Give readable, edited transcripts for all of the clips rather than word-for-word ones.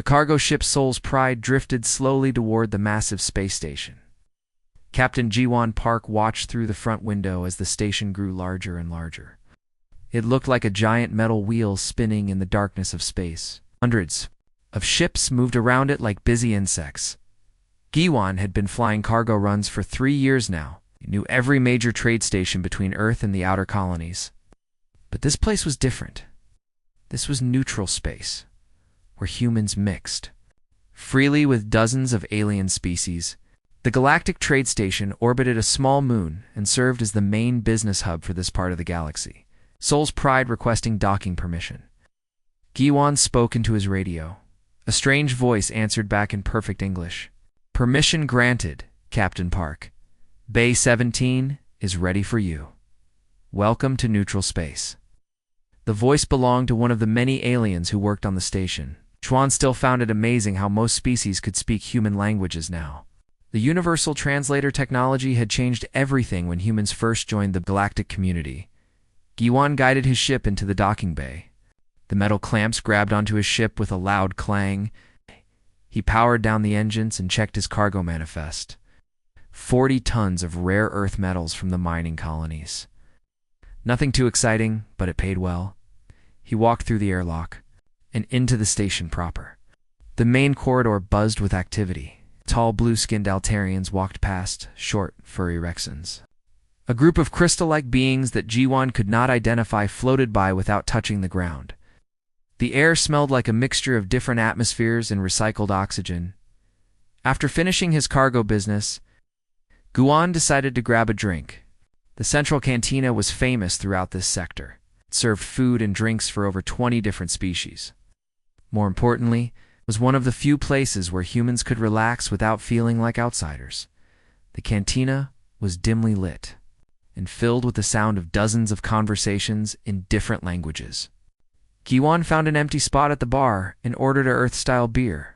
The cargo ship Soul's Pride drifted slowly toward the massive space station. Captain Jiwon Park watched through the front window as the station grew larger and larger. It looked like a giant metal wheel spinning in the darkness of space. Hundreds of ships moved around it like busy insects. Giwon had been flying cargo runs for 3 years now. He knew every major trade station between Earth and the outer colonies. But this place was different. This was neutral space, where humans mixed freely with dozens of alien species. The Galactic trade station orbited a small moon and served as the main business hub for this part of the galaxy. Soul's Pride requesting docking permission. Giwon spoke into his radio. A strange voice answered back in perfect English. "Permission granted, Captain Park. Bay 17 is ready for you. Welcome to neutral space." The voice belonged to one of the many aliens who worked on the station. Chuan still found it amazing how most species could speak human languages now. The universal translator technology had changed everything when humans first joined the galactic community. Giwon guided his ship into the docking bay. The metal clamps grabbed onto his ship with a loud clang. He powered down the engines and checked his cargo manifest. 40 tons of rare earth metals from the mining colonies. Nothing too exciting, but it paid well. He walked through the airlock and into the station proper. The main corridor buzzed with activity. Tall blue-skinned Altarians walked past, short, furry Rexons. A group of crystal-like beings that Jiwon could not identify floated by without touching the ground. The air smelled like a mixture of different atmospheres and recycled oxygen. After finishing his cargo business, Guan decided to grab a drink. The central cantina was famous throughout this sector. It served food and drinks for over 20 different species. More importantly, was one of the few places where humans could relax without feeling like outsiders. The cantina was dimly lit and filled with the sound of dozens of conversations in different languages. Giwon found an empty spot at the bar and ordered a Earth-style beer.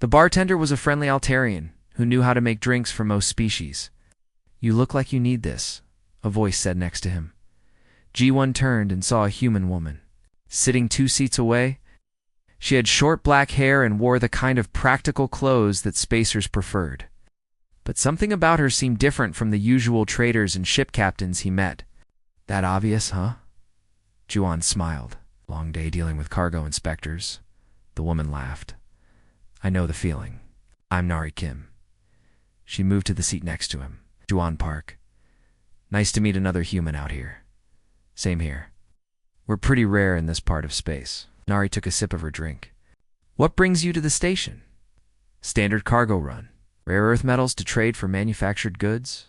The bartender was a friendly Altarian who knew how to make drinks for most species. "You look like you need this," a voice said next to him. Jiwon turned and saw a human woman, sitting 2 seats away. She had short black hair and wore the kind of practical clothes that spacers preferred. But something about her seemed different from the usual traders and ship captains he met. "That obvious, huh?" Juan smiled. "Long day dealing with cargo inspectors." The woman laughed. "I know the feeling. I'm Nari Kim." She moved to the seat next to him. "Juan Park. Nice to meet another human out here." "Same here. We're pretty rare in this part of space." Nari took a sip of her drink. "What brings you to the station?" "Standard cargo run. Rare earth metals to trade for manufactured goods.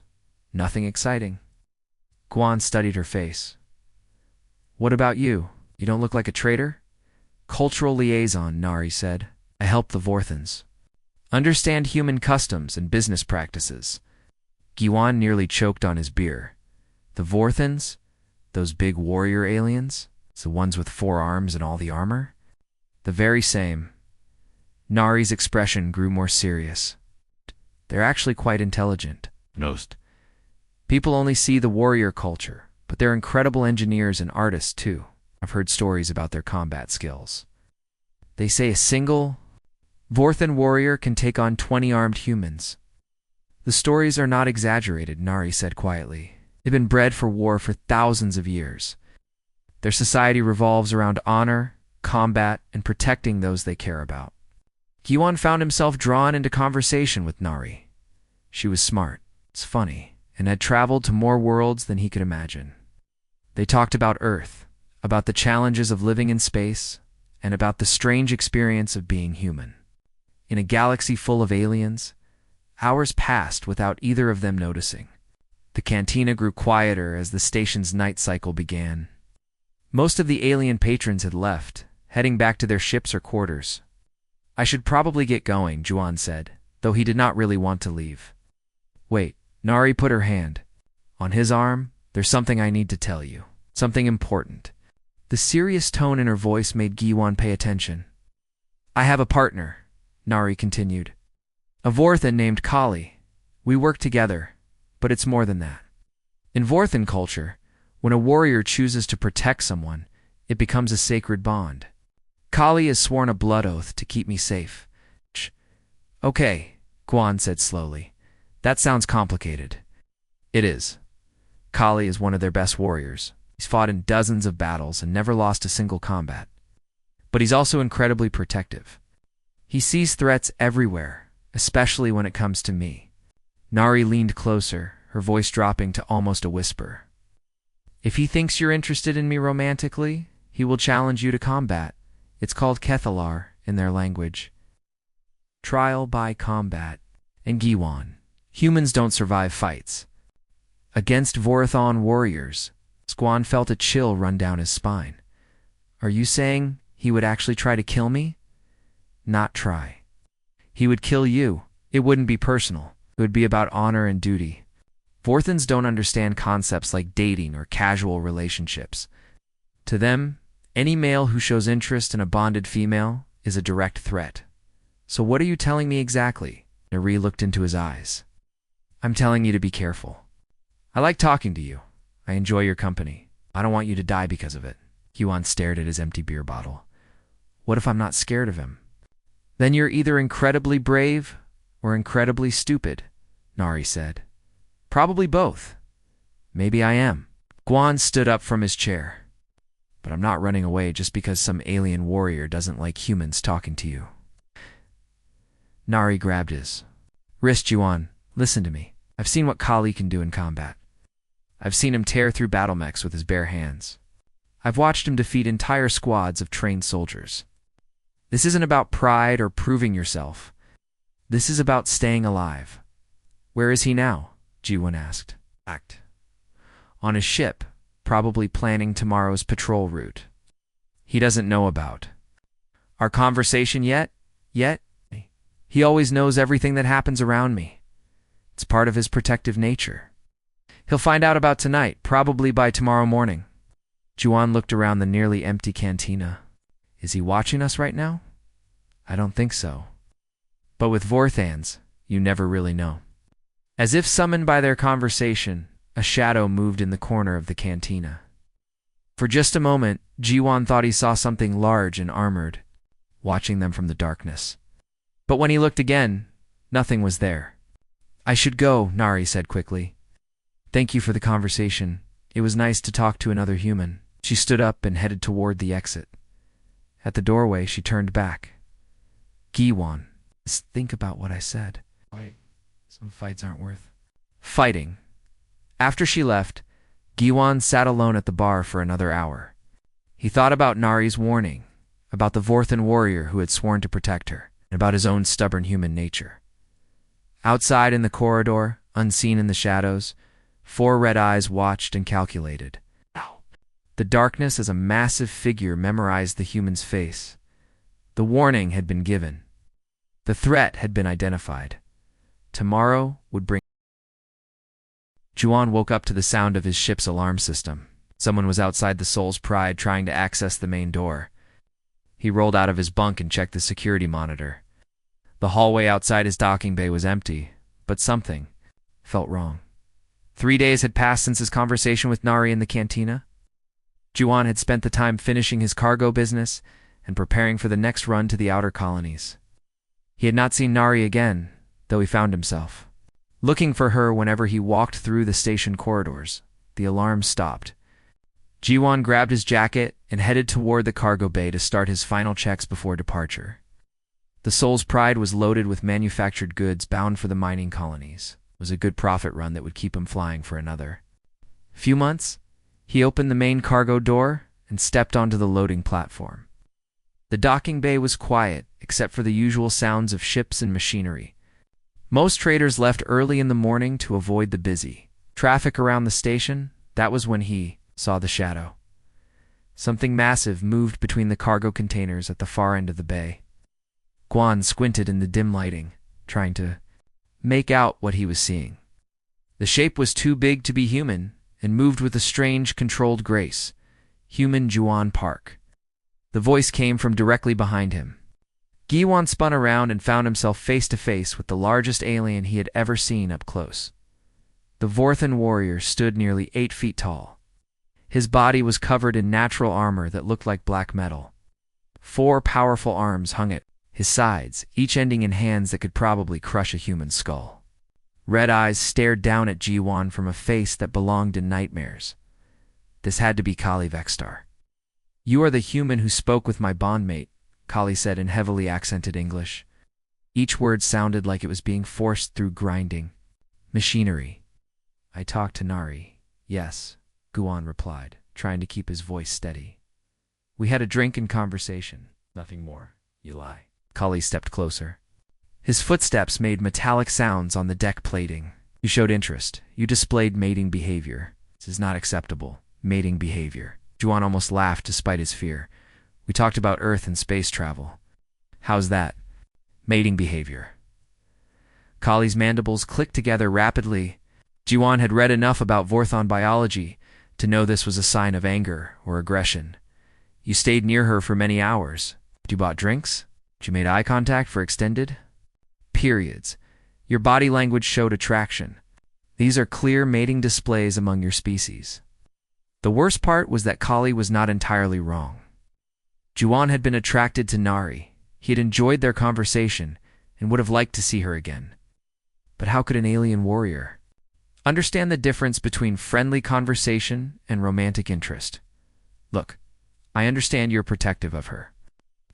Nothing exciting." Guan studied her face. "What about you? You don't look like a trader?" "Cultural liaison," Nari said. "I help the Vorthans understand human customs and business practices." Giwan nearly choked on his beer. The Vorthans? Those big warrior aliens? The ones with 4 arms and all the armor? "The very same." Nari's expression grew more serious. "They're actually quite intelligent. Most people only see the warrior culture, but they're incredible engineers and artists too. I've heard stories about their combat skills. They say a single Vorthan warrior can take on 20 armed humans." "The stories are not exaggerated," Nari said quietly. "They've been bred for war for thousands of years. Their society revolves around honor, combat, and protecting those they care about." Giwan found himself drawn into conversation with Nari. She was smart, it's funny, and had traveled to more worlds than he could imagine. They talked about Earth, about the challenges of living in space, and about the strange experience of being human. In a galaxy full of aliens, hours passed without either of them noticing. The cantina grew quieter as the station's night cycle began. Most of the alien patrons had left, heading back to their ships or quarters. "I should probably get going," Juan said, though he did not really want to leave. "Wait," Nari put her hand on his arm. "There's something I need to tell you. Something important." The serious tone in her voice made Giwan pay attention. "I have a partner," Nari continued. "A Vorthan named Kali. We work together, but it's more than that. In Vorthan culture, when a warrior chooses to protect someone, it becomes a sacred bond. Kali has sworn a blood oath to keep me safe. Okay, Guan said slowly. That sounds complicated. It is. Kali is one of their best warriors. He's fought in dozens of battles and never lost a single combat. But he's also incredibly protective. He sees threats everywhere, especially when it comes to me. Nari leaned closer, her voice dropping to almost a whisper. If he thinks you're interested in me romantically, he will challenge you to combat. It's called Kethalar in their language. Trial by combat. And Giwan. Humans don't survive fights. Against Vorathon warriors, Squan felt a chill run down his spine. Are you saying he would actually try to kill me? Not try. He would kill you. It wouldn't be personal. It would be about honor and duty. Vorthans don't understand concepts like dating or casual relationships. To them, any male who shows interest in a bonded female is a direct threat. So what are you telling me exactly? Nari looked into his eyes. I'm telling you to be careful. I like talking to you. I enjoy your company. I don't want you to die because of it. Yuan stared at his empty beer bottle. What if I'm not scared of him? Then you're either incredibly brave or incredibly stupid, Nari said. Probably both. Maybe I am. Guan stood up from his chair. But I'm not running away just because some alien warrior doesn't like humans talking to you. Nari grabbed his wrist. Yuan, listen to me. I've seen what Kali can do in combat. I've seen him tear through battle mechs with his bare hands. I've watched him defeat entire squads of trained soldiers. This isn't about pride or proving yourself. This is about staying alive. Where is he now? Jiwon asked. On his ship, probably planning tomorrow's patrol route. He doesn't know about our conversation yet? He always knows everything that happens around me. It's part of his protective nature. He'll find out about tonight, probably by tomorrow morning. Juan looked around the nearly empty cantina. Is he watching us right now? I don't think so. But with Vorthans, you never really know. As if summoned by their conversation, a shadow moved in the corner of the cantina. For just a moment, Jiwon thought he saw something large and armored, watching them from the darkness. But when he looked again, nothing was there. I should go, Nari said quickly. Thank you for the conversation. It was nice to talk to another human. She stood up and headed toward the exit. At the doorway, she turned back. Giwon, think about what I said. Some fights aren't worth fighting. After she left, Giwon sat alone at the bar for another hour. He thought about Nari's warning, about the Vorthan warrior who had sworn to protect her, and about his own stubborn human nature. Outside in the corridor, unseen in the shadows, 4 red eyes watched and calculated. The darkness as a massive figure memorized the human's face. The warning had been given. The threat had been identified. Tomorrow would bring... Juan woke up to the sound of his ship's alarm system. Someone was outside the Soul's Pride trying to access the main door. He rolled out of his bunk and checked the security monitor. The hallway outside his docking bay was empty, but something felt wrong. 3 days had passed since his conversation with Nari in the cantina. Juan had spent the time finishing his cargo business and preparing for the next run to the outer colonies. He had not seen Nari again, though he found himself looking for her whenever he walked through the station corridors. The alarm stopped. Jiwon grabbed his jacket and headed toward the cargo bay to start his final checks before departure. The Soul's Pride was loaded with manufactured goods bound for the mining colonies. It was a good profit run that would keep him flying for another few months. He opened the main cargo door and stepped onto the loading platform. The docking bay was quiet, except for the usual sounds of ships and machinery. Most traders left early in the morning to avoid the busy traffic around the station. That was when he saw the shadow. Something massive moved between the cargo containers at the far end of the bay. Guan squinted in the dim lighting, trying to make out what he was seeing. The shape was too big to be human and moved with a strange, controlled grace. Human Juan Park. The voice came from directly behind him. Giwon spun around and found himself face to face with the largest alien he had ever seen up close. The Vorthan warrior stood nearly 8 feet tall. His body was covered in natural armor that looked like black metal. 4 powerful arms hung at his sides, each ending in hands that could probably crush a human skull. Red eyes stared down at Jiwan from a face that belonged in nightmares. This had to be Kali Vextar. "You are the human who spoke with my bondmate," Kali said in heavily accented English. Each word sounded like it was being forced through grinding machinery. "I talked to Nari, yes," Guan replied, trying to keep his voice steady. "We had a drink and conversation. Nothing more. You lie." Kali stepped closer. His footsteps made metallic sounds on the deck plating. "You showed interest. You displayed mating behavior. This is not acceptable. Mating behavior." Juan almost laughed despite his fear. "We talked about Earth and space travel." "How's that?" "Mating behavior." Kali's mandibles clicked together rapidly. Jiwan had read enough about Vorthon biology to know this was a sign of anger or aggression. "You stayed near her for many hours. You bought drinks? You made eye contact for extended periods. Your body language showed attraction. These are clear mating displays among your species." The worst part was that Kali was not entirely wrong. Juan had been attracted to Nari. He had enjoyed their conversation and would have liked to see her again. But how could an alien warrior understand the difference between friendly conversation and romantic interest? "Look, I understand you're protective of her,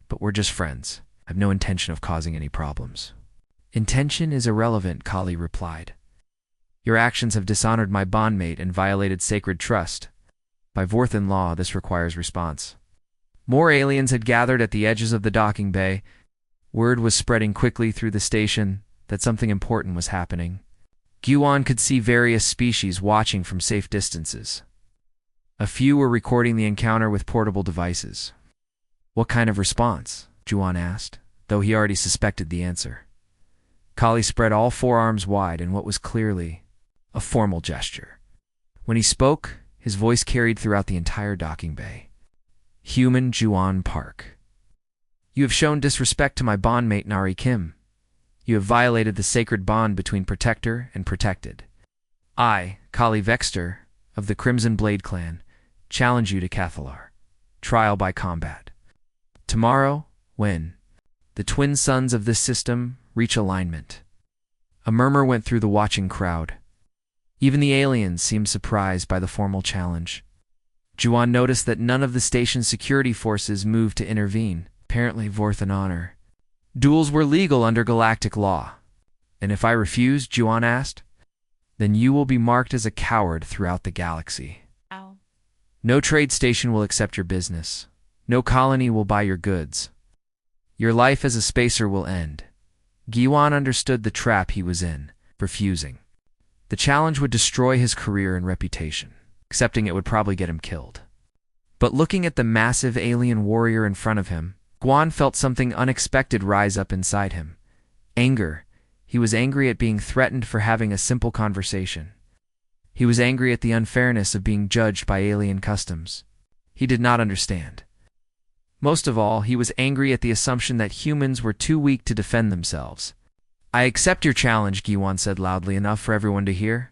but we're just friends. I have no intention of causing any problems." "Intention is irrelevant," Kali replied. "Your actions have dishonored my bondmate and violated sacred trust. By Vorthan law, this requires response." More aliens had gathered at the edges of the docking bay. Word was spreading quickly through the station that something important was happening. Guan could see various species watching from safe distances. A few were recording the encounter with portable devices. "What kind of response?" Juan asked, though he already suspected the answer. Kali spread all 4 arms wide in what was clearly a formal gesture. When he spoke, his voice carried throughout the entire docking bay. "Human Juan Park. You have shown disrespect to my bondmate Nari Kim. You have violated the sacred bond between protector and protected. I, Kali Vextar, of the Crimson Blade clan, challenge you to Cathalar. Trial by combat. Tomorrow, when the twin suns of this system reach alignment." A murmur went through the watching crowd. Even the aliens seemed surprised by the formal challenge. Juan noticed that none of the station's security forces moved to intervene, apparently Vorthan honor. Duels were legal under Galactic law. "And if I refuse," Juan asked, "then you will be marked as a coward throughout the galaxy. Ow. No trade station will accept your business. No colony will buy your goods. Your life as a spacer will end." Guan understood the trap he was in, refusing. The challenge would destroy his career and reputation. Accepting it would probably get him killed. But looking at the massive alien warrior in front of him, Guan felt something unexpected rise up inside him. Anger. He was angry at being threatened for having a simple conversation. He was angry at the unfairness of being judged by alien customs. He did not understand. Most of all, he was angry at the assumption that humans were too weak to defend themselves. "I accept your challenge," Guan said loudly enough for everyone to hear.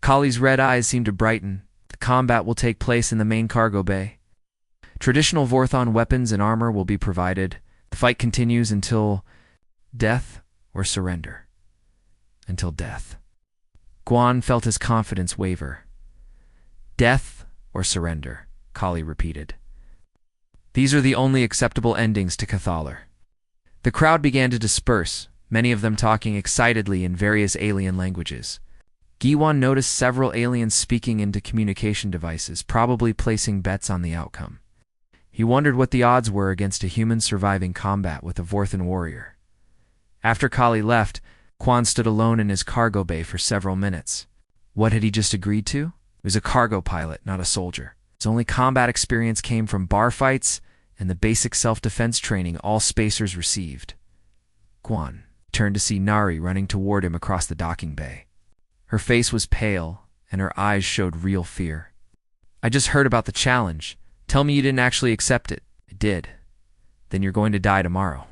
Kali's red eyes seemed to brighten. "The combat will take place in the main cargo bay. Traditional Vorthon weapons and armor will be provided. The fight continues until death or surrender." Until death. Guan felt his confidence waver. "Death or surrender," Kali repeated. "These are the only acceptable endings to Cathalar." The crowd began to disperse, many of them talking excitedly in various alien languages. Guan noticed several aliens speaking into communication devices, probably placing bets on the outcome. He wondered what the odds were against a human surviving combat with a Vorthan warrior. After Kali left, Quan stood alone in his cargo bay for several minutes. What had he just agreed to? He was a cargo pilot, not a soldier. His only combat experience came from bar fights and the basic self-defense training all spacers received. Quan turned to see Nari running toward him across the docking bay. Her face was pale, and her eyes showed real fear. "I just heard about the challenge. Tell me you didn't actually accept it." "I did." "Then you're going to die tomorrow."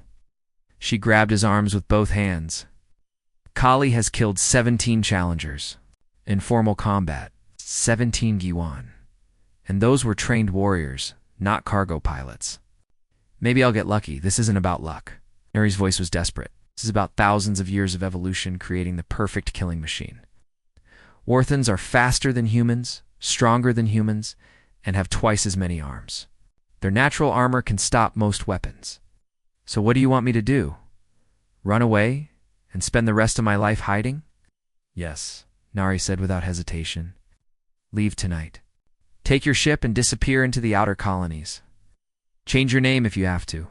She grabbed his arms with both hands. Kali has killed 17 challengers. In formal combat, 17 Guan. And those were trained warriors, not cargo pilots. Maybe I'll get lucky. This isn't about luck. Nari's voice was desperate. This is about thousands of years of evolution creating the perfect killing machine. Warthans are faster than humans, stronger than humans, and have twice as many arms. Their natural armor can stop most weapons. So what do you want me to do? Run away and spend the rest of my life hiding? Yes, Nari said without hesitation. Leave tonight. Take your ship and disappear into the outer colonies. Change your name if you have to.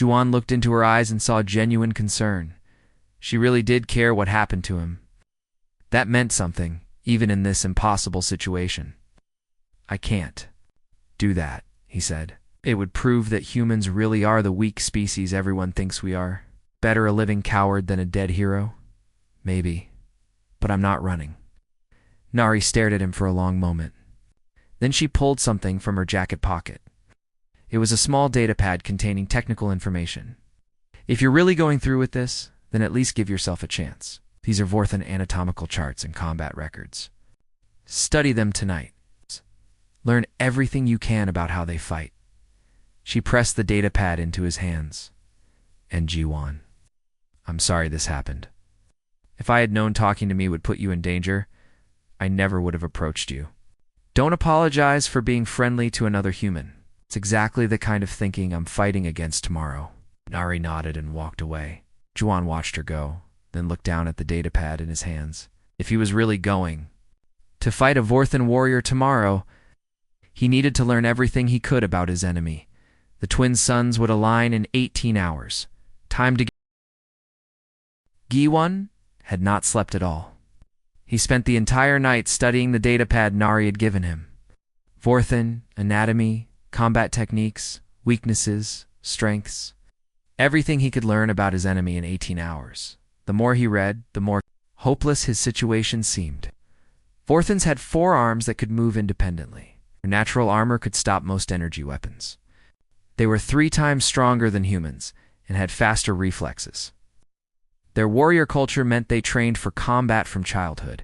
Juan looked into her eyes and saw genuine concern. She really did care what happened to him. That meant something, even in this impossible situation. I can't do that, he said. It would prove that humans really are the weak species everyone thinks we are. Better a living coward than a dead hero? Maybe. But I'm not running. Nari stared at him for a long moment. Then she pulled something from her jacket pocket. It was a small datapad containing technical information. If you're really going through with this, then at least give yourself a chance. These are Vorthan anatomical charts and combat records. Study them tonight. Learn everything you can about how they fight. She pressed the datapad into his hands. And G1. I'm sorry this happened. If I had known talking to me would put you in danger, I never would have approached you. Don't apologize for being friendly to another human. It's exactly the kind of thinking I'm fighting against tomorrow. Nari nodded and walked away. Juan watched her go, then looked down at the datapad in his hands. If he was really going to fight a Vorthan warrior tomorrow, he needed to learn everything he could about his enemy. The twin suns would align in 18 hours. Time to Giwan had not slept at all. He spent the entire night studying the datapad Nari had given him. Vorthan, anatomy, combat techniques, weaknesses, strengths. Everything he could learn about his enemy in 18 hours. The more he read, the more hopeless his situation seemed. Vorthans had 4 arms that could move independently. Their natural armor could stop most energy weapons. They were 3 times stronger than humans and had faster reflexes. Their warrior culture meant they trained for combat from childhood,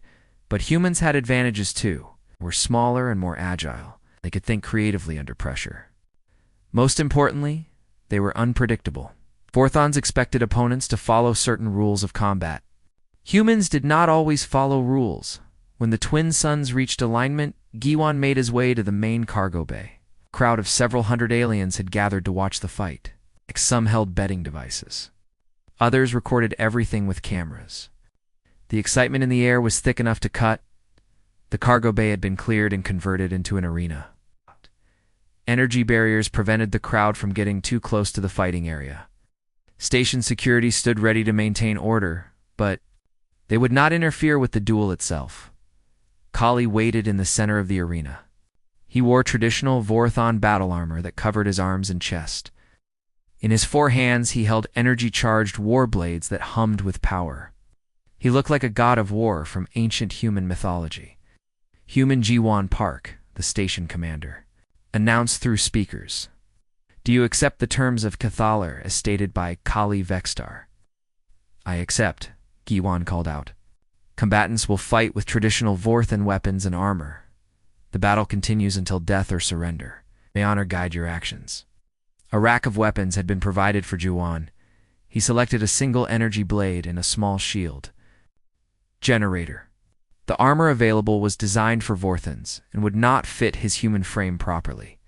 but humans had advantages too. They were smaller and more agile. They could think creatively under pressure. Most importantly, they were unpredictable. Vorthans expected opponents to follow certain rules of combat. Humans did not always follow rules. When the twin suns reached alignment, Giwan made his way to the main cargo bay. A crowd of several hundred aliens had gathered to watch the fight. Some held betting devices. Others recorded everything with cameras. The excitement in the air was thick enough to cut. The cargo bay had been cleared and converted into an arena. Energy barriers prevented the crowd from getting too close to the fighting area. Station security stood ready to maintain order, but they would not interfere with the duel itself. Kali waited in the center of the arena. He wore traditional Vorthan battle armor that covered his arms and chest. In his 4 hands he held energy-charged war blades that hummed with power. He looked like a god of war from ancient human mythology. Human G1 Park, the station commander, announced through speakers. Do you accept the terms of Cathalar as stated by Kali Vextar? I accept, Giwan called out. Combatants will fight with traditional Vorthan weapons and armor. The battle continues until death or surrender. May honor guide your actions. A rack of weapons had been provided for Juwan. He selected a single energy blade and a small shield. Generator. The armor available was designed for Vorthans and would not fit his human frame properly.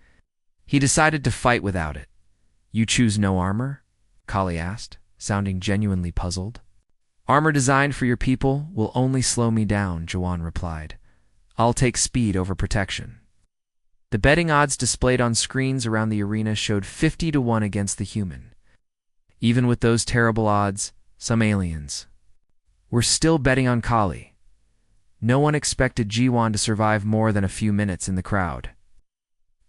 He decided to fight without it. You choose no armor? Kali asked, sounding genuinely puzzled. Armor designed for your people will only slow me down, Juwan replied. I'll take speed over protection. The betting odds displayed on screens around the arena showed 50-1 against the human. Even with those terrible odds, some aliens were still betting on Kali. No one expected G1 to survive more than a few minutes in the crowd.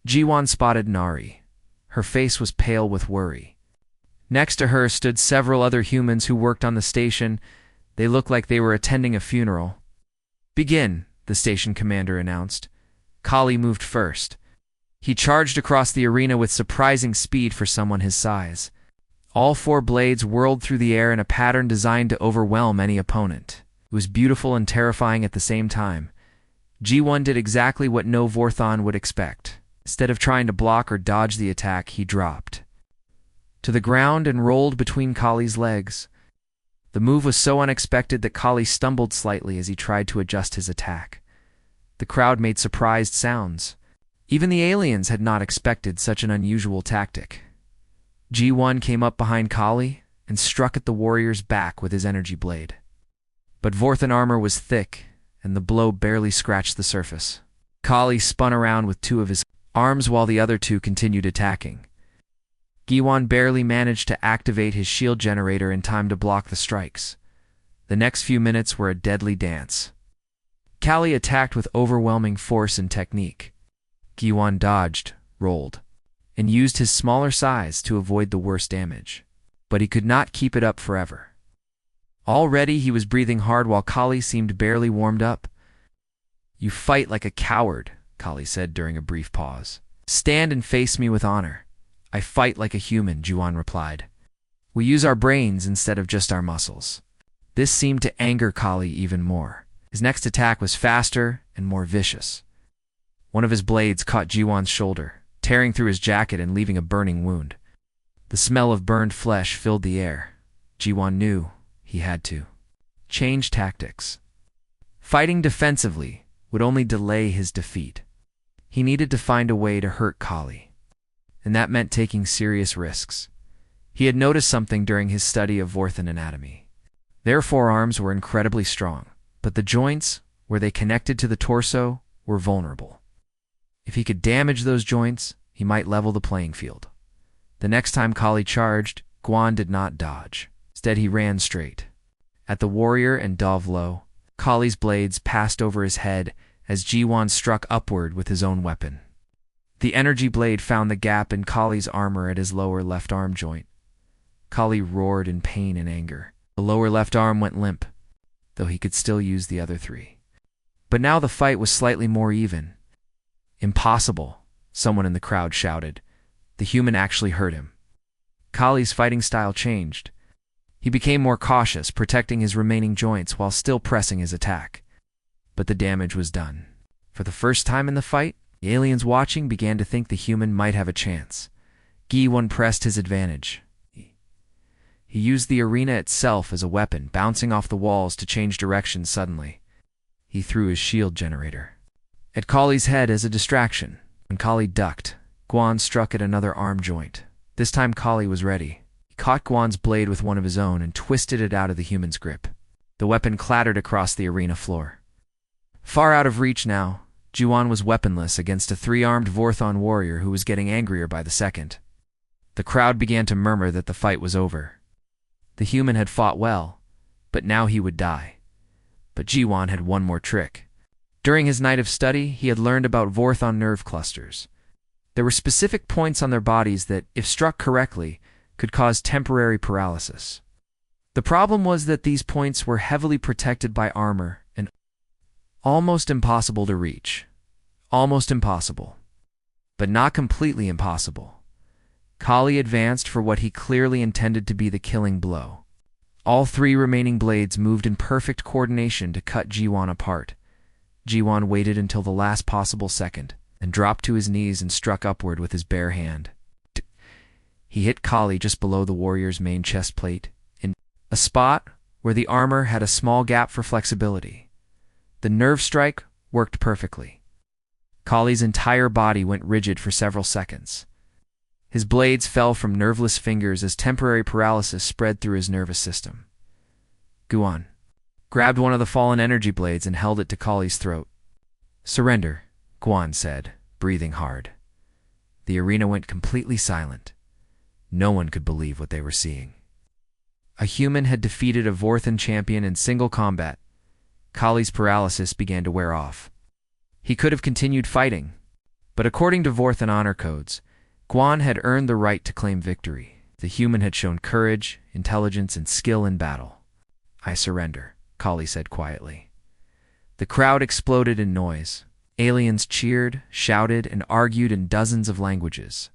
G1 spotted Nari. Her face was pale with worry. Next to her stood several other humans who worked on the station. They looked like they were attending a funeral. Begin, the station commander announced. Kali moved first. He charged across the arena with surprising speed for someone his size. All 4 blades whirled through the air in a pattern designed to overwhelm any opponent. It was beautiful and terrifying at the same time. G1 did exactly what no Vorthan would expect. Instead of trying to block or dodge the attack, he dropped. to the ground and rolled between Kali's legs. The move was so unexpected that Kali stumbled slightly as he tried to adjust his attack. The crowd made surprised sounds. Even the aliens had not expected such an unusual tactic. G1 came up behind Kali and struck at the warrior's back with his energy blade. But Vorthan armor was thick, and the blow barely scratched the surface. Kali spun around with two of his arms while the other two continued attacking. G1 barely managed to activate his shield generator in time to block the strikes. The next few minutes were a deadly dance. Kali attacked with overwhelming force and technique. G1 dodged, rolled, and used his smaller size to avoid the worst damage. But he could not keep it up forever. Already he was breathing hard while Kali seemed barely warmed up. "You fight like a coward," Kali said during a brief pause. "Stand and face me with honor." "I fight like a human," G1 replied. "We use our brains instead of just our muscles." This seemed to anger Kali even more. His next attack was faster and more vicious. One of his blades caught G1's shoulder, tearing through his jacket and leaving a burning wound. The smell of burned flesh filled the air. G1 knew he had to change tactics. Fighting defensively would only delay his defeat. He needed to find a way to hurt Kali, and that meant taking serious risks. He had noticed something during his study of Vorthan anatomy. Their forearms were incredibly strong, but the joints, where they connected to the torso, were vulnerable. If he could damage those joints, he might level the playing field. The next time Kali charged, Guan did not dodge. Instead, he ran straight. At the warrior and dove low, Kali's blades passed over his head as G1 struck upward with his own weapon. The energy blade found the gap in Kali's armor at his lower left arm joint. Kali roared in pain and anger. The lower left arm went limp, though he could still use the other three. But now the fight was slightly more even. "Impossible," someone in the crowd shouted. The human actually hurt him. Kali's fighting style changed. He became more cautious, protecting his remaining joints while still pressing his attack. But the damage was done. For the first time in the fight, the aliens watching began to think the human might have a chance. G1 pressed his advantage. He used the arena itself as a weapon, bouncing off the walls to change direction suddenly. He threw his shield generator at Kali's head as a distraction. When Kali ducked, Guan struck at another arm joint. This time Kali was ready. He caught Guan's blade with one of his own and twisted it out of the human's grip. The weapon clattered across the arena floor. Far out of reach now, G1 was weaponless against a three-armed Vorthan warrior who was getting angrier by the second. The crowd began to murmur that the fight was over. The human had fought well, but now he would die. But G1 had one more trick. During his night of study, he had learned about Vorthan nerve clusters. There were specific points on their bodies that, if struck correctly, could cause temporary paralysis. The problem was that these points were heavily protected by armor and almost impossible to reach. Almost impossible. But not completely impossible. Kali advanced for what he clearly intended to be the killing blow. All three remaining blades moved in perfect coordination to cut G1 apart. G1 waited until the last possible second, and dropped to his knees and struck upward with his bare hand. He hit Kali just below the warrior's main chest plate, in a spot where the armor had a small gap for flexibility. The nerve strike worked perfectly. Kali's entire body went rigid for several seconds. His blades fell from nerveless fingers as temporary paralysis spread through his nervous system. Guan grabbed one of the fallen energy blades and held it to Kali's throat. "Surrender," Guan said, breathing hard. The arena went completely silent. No one could believe what they were seeing. A human had defeated a Vorthan champion in single combat. Kali's paralysis began to wear off. He could have continued fighting, but according to Vorthan honor codes, Guan had earned the right to claim victory. The human had shown courage, intelligence, and skill in battle. "I surrender," Kali said quietly. The crowd exploded in noise. Aliens cheered, shouted, and argued in dozens of languages.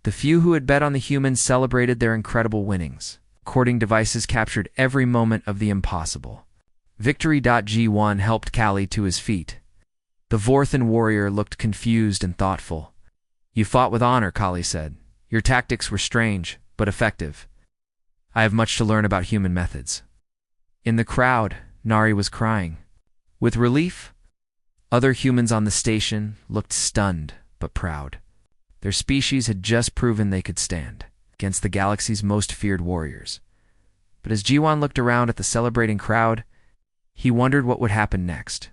The few who had bet on the humans celebrated their incredible winnings. Recording devices captured every moment of the impossible. Victory.G1 helped Kali to his feet. The Vorthan warrior looked confused and thoughtful. "You fought with honor," Kali said. "Your tactics were strange, but effective. I have much to learn about human methods. In the crowd, Nari was crying. With relief, other humans on the station looked stunned but proud. Their species had just proven they could stand against the galaxy's most feared warriors. But as Jiwan looked around at the celebrating crowd, he wondered what would happen next.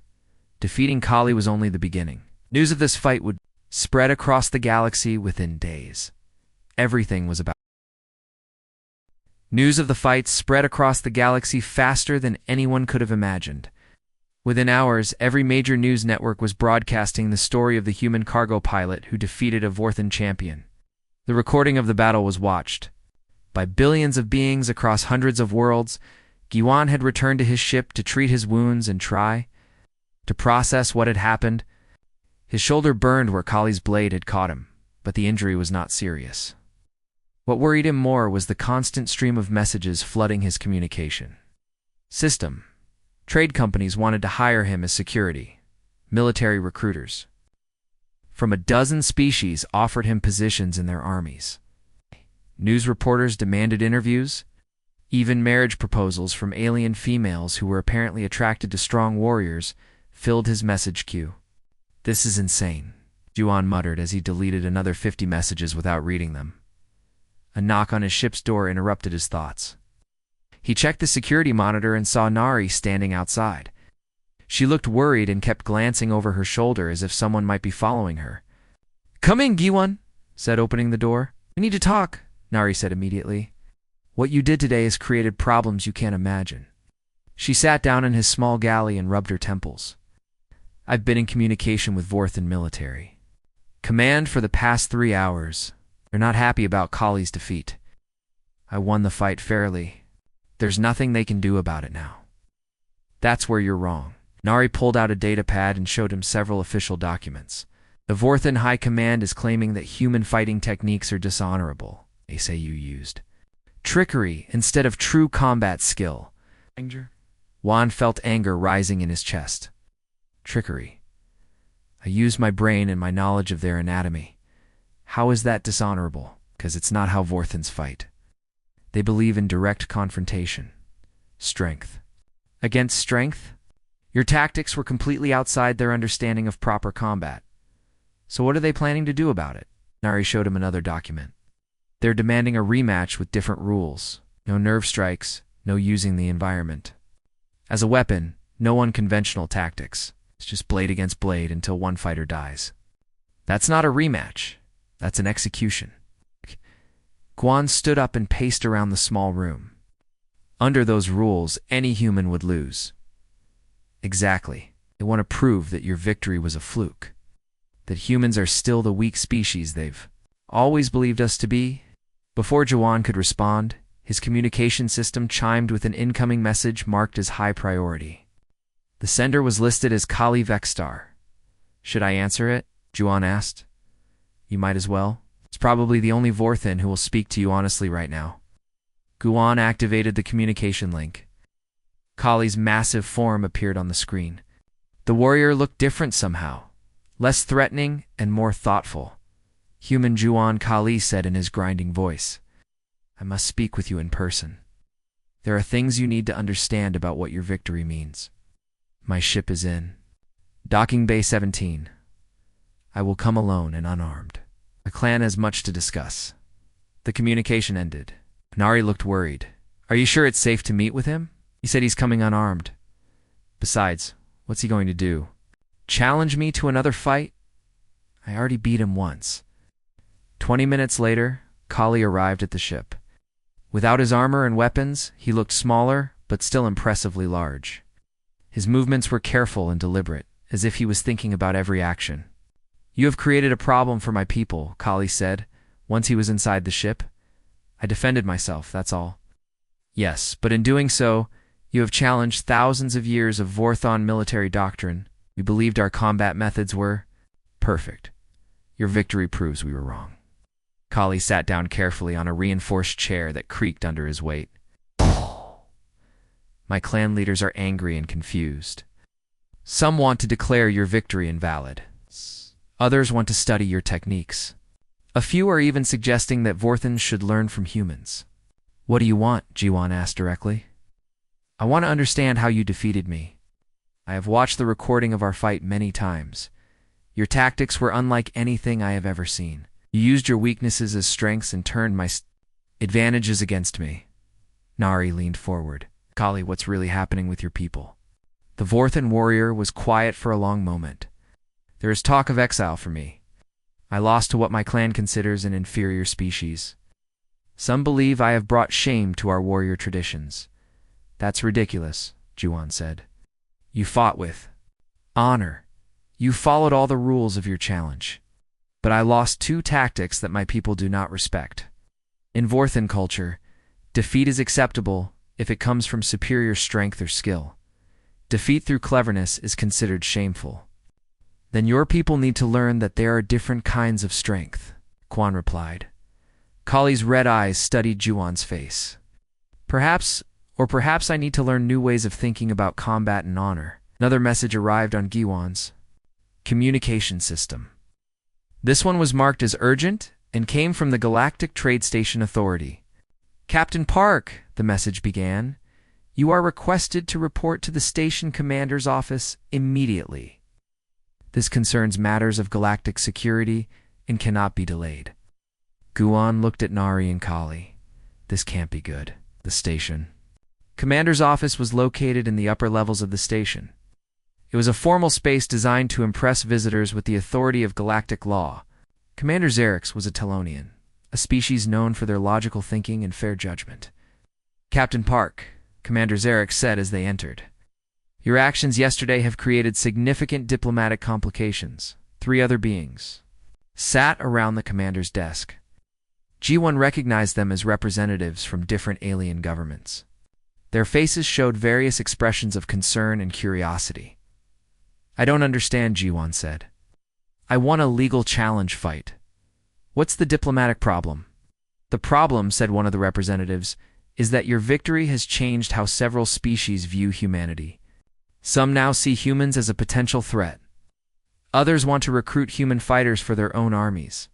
Defeating Kali was only the beginning. News of this fight would spread across the galaxy within days. Everything was about. News of the fight spread across the galaxy faster than anyone could have imagined. Within hours, every major news network was broadcasting the story of the human cargo pilot who defeated a Vorthan champion. The recording of the battle was watched by billions of beings across hundreds of worlds. Giwan had returned to his ship to treat his wounds and try to process what had happened. His shoulder burned where Kali's blade had caught him, but the injury was not serious. What worried him more was the constant stream of messages flooding his communication system. Trade companies wanted to hire him as security. Military recruiters from a dozen species offered him positions in their armies. News reporters demanded interviews. Even marriage proposals from alien females who were apparently attracted to strong warriors filled his message queue. This is insane, Juan muttered as he deleted another 50 messages without reading them. A knock on his ship's door interrupted his thoughts. He checked the security monitor and saw Nari standing outside. She looked worried and kept glancing over her shoulder as if someone might be following her. "Come in, Giwan," said, opening the door. "We need to talk," Nari said immediately. "What you did today has created problems you can't imagine." She sat down in his small galley and rubbed her temples. "I've been in communication with Vorthan military command for the past 3 hours. They're not happy about Kali's defeat. I won the fight fairly. There's nothing they can do about it now." "That's where you're wrong." Nari pulled out a data pad and showed him several official documents. "The Vorthan High Command is claiming that human fighting techniques are dishonorable. They say you used trickery instead of true combat skill." Juan felt anger rising in his chest. "Trickery? I used my brain and my knowledge of their anatomy. How is that dishonorable? Because it's not how Vorthans fight. They believe in direct confrontation. Strength against strength? Your tactics were completely outside their understanding of proper combat. So what are they planning to do about it?" Nari showed him another document. "They're demanding a rematch with different rules. No nerve strikes, no using the environment. As a weapon, no unconventional tactics. It's just blade against blade until one fighter dies. That's not a rematch. That's an execution." Guan stood up and paced around the small room. "Under those rules, any human would lose." "Exactly. They want to prove that your victory was a fluke. That humans are still the weak species they've always believed us to be." Before Jawan could respond, his communication system chimed with an incoming message marked as high priority. The sender was listed as Kali Vexstar. "Should I answer it?" Juan asked. "You might as well. It's probably the only Vorthan who will speak to you honestly right now." Guan activated the communication link. Kali's massive form appeared on the screen. The warrior looked different somehow, less threatening and more thoughtful. "Human Juan," Kali said in his grinding voice. "I must speak with you in person. There are things you need to understand about what your victory means. My ship is in Docking Bay 17. I will come alone and unarmed. The clan has much to discuss." The communication ended. Nari looked worried. "Are you sure it's safe to meet with him? He said he's coming unarmed. Besides, what's he going to do? Challenge me to another fight? I already beat him once." 20 minutes later, Kali arrived at the ship. Without his armor and weapons, he looked smaller, but still impressively large. His movements were careful and deliberate, as if he was thinking about every action. "You have created a problem for my people," Kali said, once he was inside the ship. "I defended myself, that's all." "Yes, but in doing so, you have challenged thousands of years of Vorthon military doctrine. We believed our combat methods were perfect. Your victory proves we were wrong." Kali sat down carefully on a reinforced chair that creaked under his weight. "My clan leaders are angry and confused. Some want to declare your victory invalid. Others want to study your techniques. A few are even suggesting that Vorthans should learn from humans. What do you want? Jiwan asked directly. I want to understand how you defeated me. I have watched the recording of our fight many times. Your tactics were unlike anything I have ever seen. You used your weaknesses as strengths and turned my advantages against me. Nari leaned forward. Kali, what's really happening with your people? The Vorthan warrior was quiet for a long moment. There is talk of exile for me. I lost to what my clan considers an inferior species. Some believe I have brought shame to our warrior traditions. That's ridiculous, Jiwan said. You fought with honor. You followed all the rules of your challenge. But I lost 2 tactics that my people do not respect. In Vorthan culture, defeat is acceptable if it comes from superior strength or skill. Defeat through cleverness is considered shameful. Then your people need to learn that there are different kinds of strength, Quan replied. Kali's red eyes studied Jiwan's face. Perhaps I need to learn new ways of thinking about combat and honor. Another message arrived on Jiwan's communication system. This one was marked as urgent and came from the Galactic Trade Station Authority. Captain Park, the message began, you are requested to report to the station commander's office immediately. This concerns matters of galactic security and cannot be delayed. Guan looked at Nari and Kali. This can't be good. The station. Commander's office was located in the upper levels of the station. It was a formal space designed to impress visitors with the authority of galactic law. Commander Xerix was a Telonian, a species known for their logical thinking and fair judgment. Captain Park, Commander Xerix said as they entered. Your actions yesterday have created significant diplomatic complications. 3 other beings sat around the commander's desk. G1 recognized them as representatives from different alien governments. Their faces showed various expressions of concern and curiosity. I don't understand, G1 said. I won a legal challenge fight. What's the diplomatic problem? The problem, said one of the representatives, is that your victory has changed how several species view humanity. Some now see humans as a potential threat. Others want to recruit human fighters for their own armies.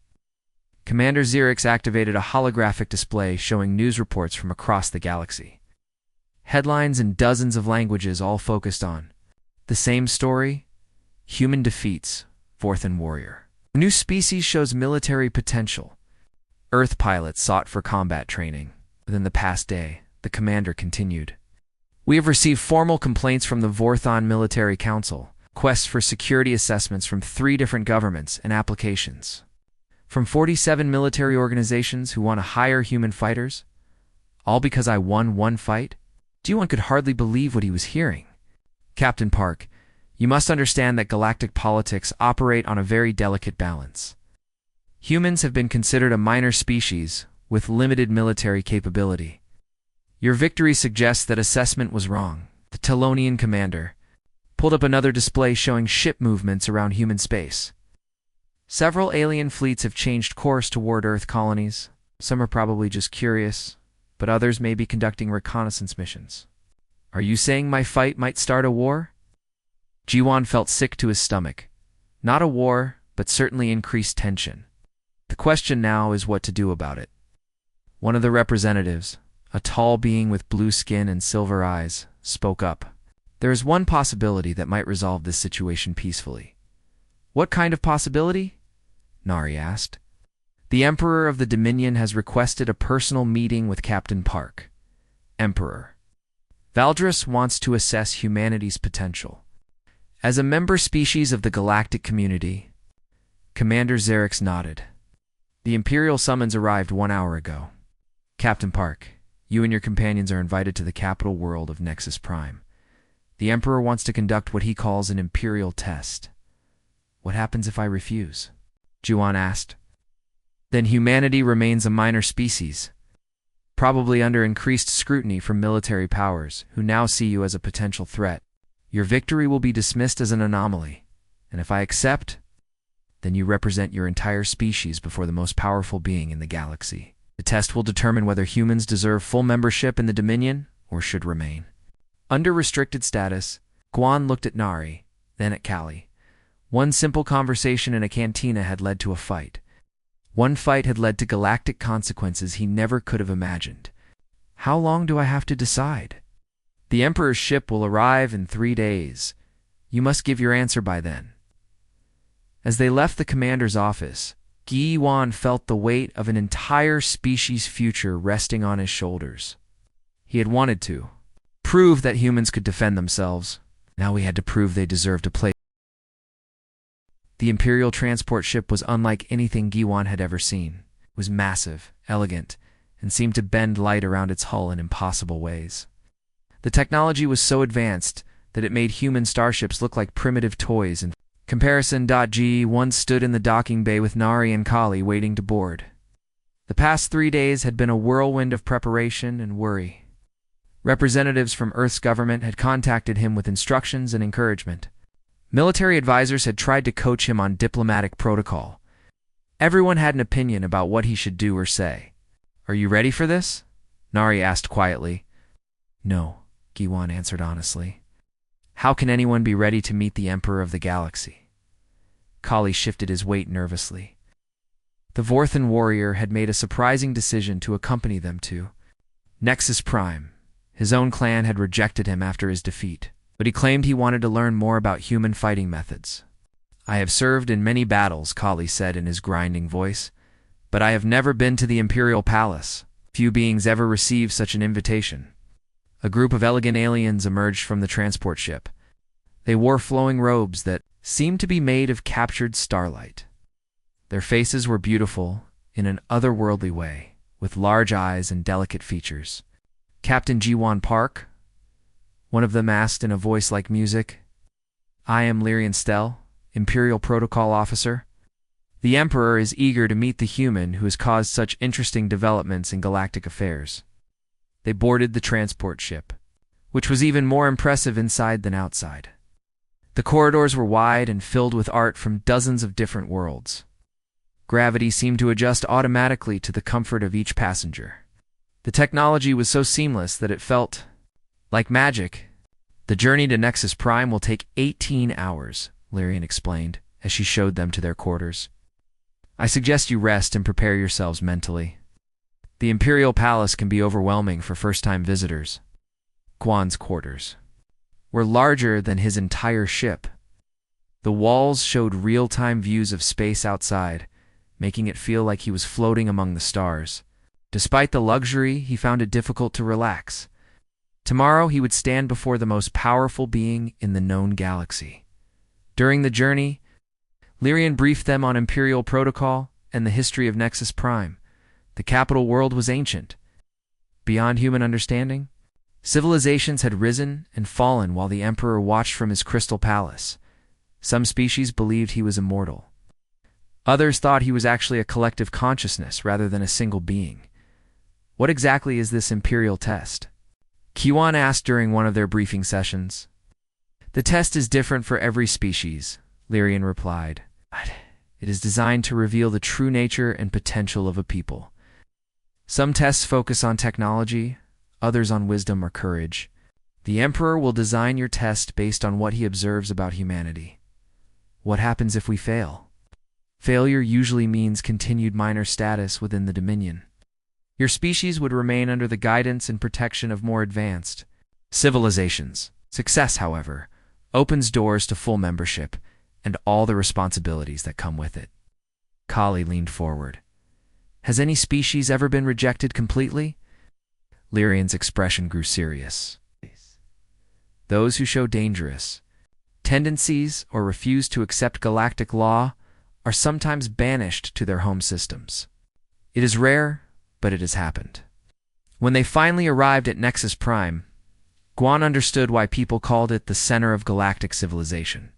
Commander Xerix activated a holographic display showing news reports from across the galaxy. Headlines in dozens of languages all focused on the same story: human defeats Vorthan warrior. New species shows military potential. Earth pilots sought for combat training. Within the past day, the commander continued. We have received formal complaints from the Vorthon Military Council, requests for security assessments from 3 different governments and applications. From 47 military organizations who want to hire human fighters, all because I won 1 fight? G1 could hardly believe what he was hearing. Captain Park, you must understand that galactic politics operate on a very delicate balance. Humans have been considered a minor species with limited military capability. Your victory suggests that assessment was wrong. The Telonian commander pulled up another display showing ship movements around human space. Several alien fleets have changed course toward Earth colonies. Some are probably just curious, but others may be conducting reconnaissance missions. Are you saying my fight might start a war? Jiwan felt sick to his stomach. Not a war, but certainly increased tension. The question now is what to do about it. One of the representatives, a tall being with blue skin and silver eyes, spoke up. There is one possibility that might resolve this situation peacefully. What kind of possibility? Nari asked. The Emperor of the Dominion has requested a personal meeting with Captain Park. Emperor. Valdris wants to assess humanity's potential. As a member species of the galactic community, Commander Xerix nodded. The Imperial summons arrived 1 hour ago. Captain Park, you and your companions are invited to the capital world of Nexus Prime. The Emperor wants to conduct what he calls an Imperial test. What happens if I refuse? Jiwan asked. Then humanity remains a minor species, probably under increased scrutiny from military powers, who now see you as a potential threat. Your victory will be dismissed as an anomaly, and if I accept, then you represent your entire species before the most powerful being in the galaxy. The test will determine whether humans deserve full membership in the Dominion or should remain. Under restricted status, Guan looked at Nari, then at Kali. One simple conversation in a cantina had led to a fight. One fight had led to galactic consequences he never could have imagined. How long do I have to decide? The Emperor's ship will arrive in 3 days. You must give your answer by then. As they left the commander's office, GFY felt the weight of an entire species' future resting on his shoulders. He had wanted to prove that humans could defend themselves. Now he had to prove they deserved a place. The Imperial transport ship was unlike anything GFY had ever seen. It was massive, elegant, and seemed to bend light around its hull in impossible ways. The technology was so advanced that it made human starships look like primitive toys in comparison. GFY stood in the docking bay with Nari and Kali waiting to board. The past 3 days had been a whirlwind of preparation and worry. Representatives from Earth's government had contacted him with instructions and encouragement. Military advisors had tried to coach him on diplomatic protocol. Everyone had an opinion about what he should do or say. "Are you ready for this?" Nari asked quietly. "No," GFY answered honestly. "How can anyone be ready to meet the Emperor of the Galaxy?" Kali shifted his weight nervously. The Vorthan warrior had made a surprising decision to accompany them to Nexus Prime. His own clan had rejected him after his defeat, but he claimed he wanted to learn more about human fighting methods. "I have served in many battles," Kali said in his grinding voice, "but I have never been to the Imperial Palace. Few beings ever receive such an invitation." A group of elegant aliens emerged from the transport ship. They wore flowing robes that seemed to be made of captured starlight. Their faces were beautiful in an otherworldly way, with large eyes and delicate features. "Captain GFY Park," one of them asked in a voice like music. "I am Lyrian Stell, Imperial Protocol Officer. The Emperor is eager to meet the human who has caused such interesting developments in galactic affairs." They boarded the transport ship, which was even more impressive inside than outside. The corridors were wide and filled with art from dozens of different worlds. Gravity seemed to adjust automatically to the comfort of each passenger. The technology was so seamless that it felt like magic. "The journey to Nexus Prime will take 18 hours, Lyrian explained as she showed them to their quarters. "I suggest you rest and prepare yourselves mentally. The Imperial Palace can be overwhelming for first-time visitors." GFY's quarters were larger than his entire ship. The walls showed real-time views of space outside, making it feel like he was floating among the stars. Despite the luxury, he found it difficult to relax. Tomorrow he would stand before the most powerful being in the known galaxy. During the journey, Lyrian briefed them on Imperial protocol and the history of Nexus Prime. The capital world was ancient, beyond human understanding. Civilizations had risen and fallen while the Emperor watched from his crystal palace. Some species believed he was immortal. Others thought he was actually a collective consciousness rather than a single being. "What exactly is this Imperial test?" GFY asked during one of their briefing sessions. "The test is different for every species," Lyrian replied. "It is designed to reveal the true nature and potential of a people. Some tests focus on technology, others on wisdom or courage. The Emperor will design your test based on what he observes about humanity. What happens if we fail? Failure usually means continued minor status within the Dominion. Your species would remain under the guidance and protection of more advanced civilizations. Success, however, opens doors to full membership and all the responsibilities that come with it." Kali leaned forward. "Has any species ever been rejected completely?" Lyrian's expression grew serious. "Those who show dangerous tendencies or refuse to accept galactic law are sometimes banished to their home systems. It is rare, but it has happened." When they finally arrived at Nexus Prime, GFY understood why people called it the center of galactic civilization.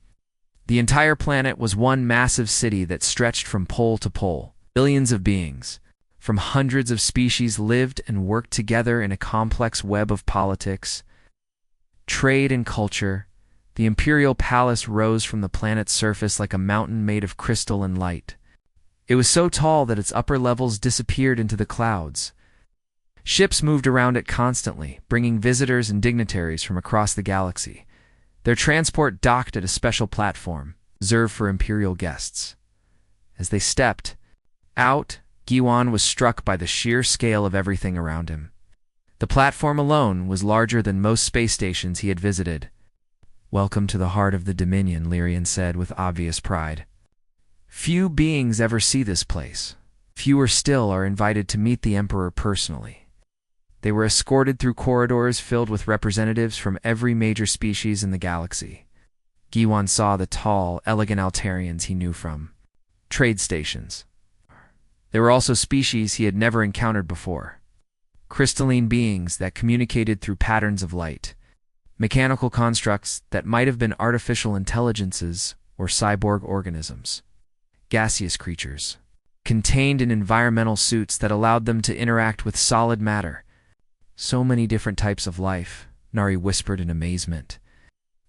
The entire planet was one massive city that stretched from pole to pole. Billions of beings, from hundreds of species, lived and worked together in a complex web of politics, trade, and culture. The Imperial Palace rose from the planet's surface like a mountain made of crystal and light. It was so tall that its upper levels disappeared into the clouds. Ships moved around it constantly, bringing visitors and dignitaries from across the galaxy. Their transport docked at a special platform, reserved for Imperial guests. As they stepped, Out, Giwan was struck by the sheer scale of everything around him. The platform alone was larger than most space stations he had visited. "Welcome to the heart of the Dominion," Lyrian said with obvious pride. "Few beings ever see this place. Fewer still are invited to meet the Emperor personally." They were escorted through corridors filled with representatives from every major species in the galaxy. Giwan saw the tall, elegant Altarians he knew from trade stations. There were also species he had never encountered before. Crystalline beings that communicated through patterns of light. Mechanical constructs that might have been artificial intelligences or cyborg organisms. Gaseous creatures, contained in environmental suits that allowed them to interact with solid matter. "So many different types of life," Nari whispered in amazement.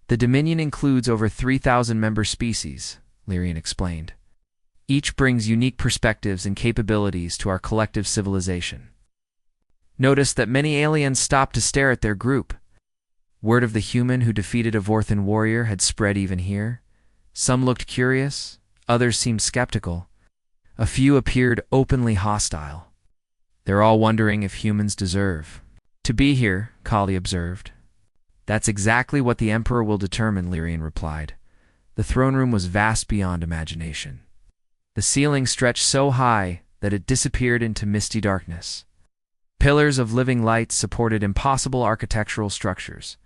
"The Dominion includes over 3,000 member species," Lyrian explained. "Each brings unique perspectives and capabilities to our collective civilization." Notice that many aliens stopped to stare at their group. Word of the human who defeated a Vorthan warrior had spread even here. Some looked curious, others seemed skeptical. A few appeared openly hostile. "They're all wondering if humans deserve to be here," Kali observed. "That's exactly what the Emperor will determine," Lyrian replied. The throne room was vast beyond imagination. The ceiling stretched so high that it disappeared into misty darkness. Pillars of living light supported impossible architectural structures.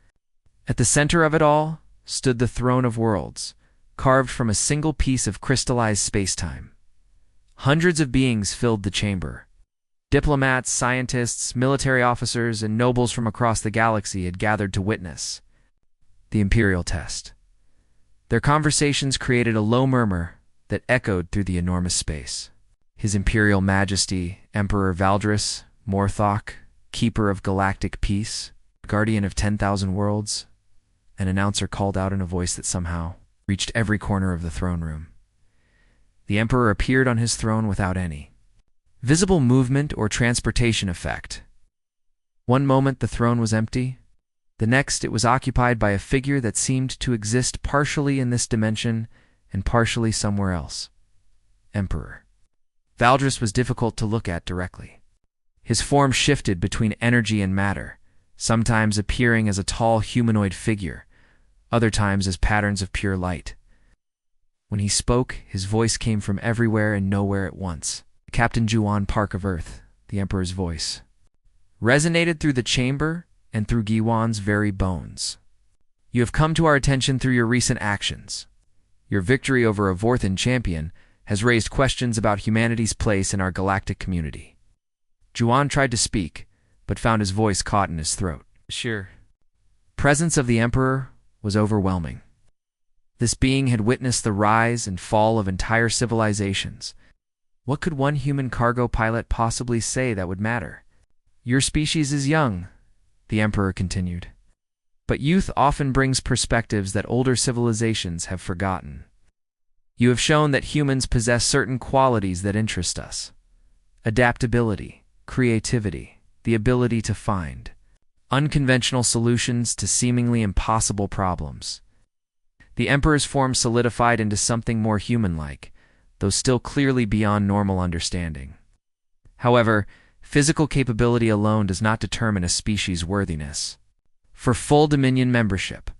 At the center of it all stood the Throne of Worlds, carved from a single piece of crystallized space-time. Hundreds of beings filled the chamber. Diplomats, scientists, military officers, and nobles from across the galaxy had gathered to witness the Imperial test. Their conversations created a low murmur that echoed through the enormous space. His Imperial Majesty, Emperor Valdris Morthok, Keeper of Galactic Peace, Guardian of 10,000 Worlds, an announcer called out in a voice that somehow reached every corner of the throne room. The Emperor appeared on his throne without any visible movement or transportation effect. One moment the throne was empty, the next it was occupied by a figure that seemed to exist partially in this dimension and partially somewhere else. Emperor Valdris was difficult to look at directly. His form shifted between energy and matter, sometimes appearing as a tall humanoid figure, other times as patterns of pure light. When he spoke, his voice came from everywhere and nowhere at once. Captain Jiwan Park of Earth, the Emperor's voice, resonated through the chamber and through Giwan's very bones. "You have come to our attention through your recent actions. Your victory over a Vorthan champion has raised questions about humanity's place in our galactic community." Jiwan tried to speak, but found his voice caught in his throat. The sheer presence of the Emperor was overwhelming. This being had witnessed the rise and fall of entire civilizations. What could one human cargo pilot possibly say that would matter? "Your species is young," the Emperor continued. "But youth often brings perspectives that older civilizations have forgotten. You have shown that humans possess certain qualities that interest us. Adaptability, creativity, the ability to find unconventional solutions to seemingly impossible problems." The Emperor's form solidified into something more human-like, though still clearly beyond normal understanding. However, physical capability alone does not determine a species' worthiness. For full Dominion membership,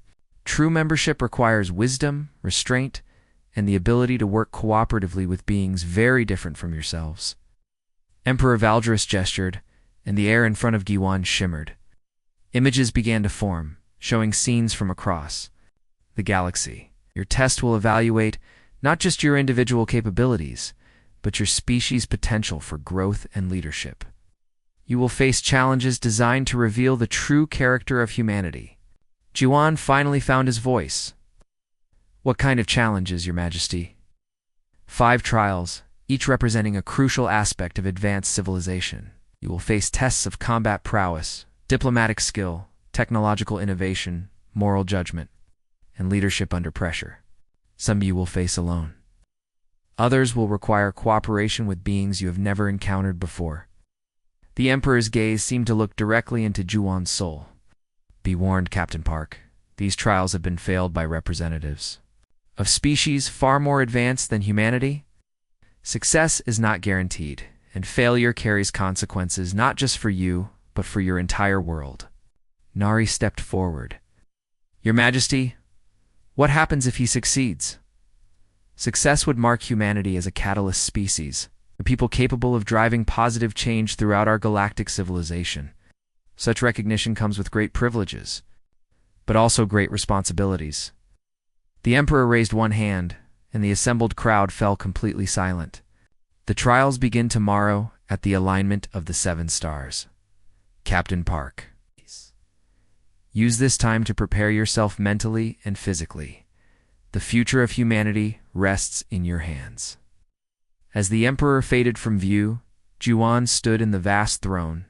true membership requires wisdom, restraint, and the ability to work cooperatively with beings very different from yourselves. Emperor Valdris gestured, and the air in front of Giwan shimmered. Images began to form, showing scenes from across the galaxy. Your test will evaluate not just your individual capabilities, but your species' potential for growth and leadership. You will face challenges designed to reveal the true character of humanity. Jiwan finally found his voice. "What kind of challenges, Your Majesty?" 5 trials, each representing a crucial aspect of advanced civilization. You will face tests of combat prowess, diplomatic skill, technological innovation, moral judgment, and leadership under pressure. Some you will face alone. Others will require cooperation with beings you have never encountered before. The Emperor's gaze seemed to look directly into Jiwan's soul. "Be warned, Captain Park. These trials have been failed by representatives of species far more advanced than humanity. Success is not guaranteed, and failure carries consequences not just for you, but for your entire world. Nari stepped forward. Your Majesty, what happens if he succeeds? Success would mark humanity as a catalyst species, a people capable of driving positive change throughout our galactic civilization. Such recognition comes with great privileges, but also great responsibilities. The Emperor raised one hand, and the assembled crowd fell completely silent. The trials begin tomorrow at the alignment of the 7 stars. Captain Park. Use this time to prepare yourself mentally and physically. The future of humanity rests in your hands. As the Emperor faded from view, Juan stood in the vast throne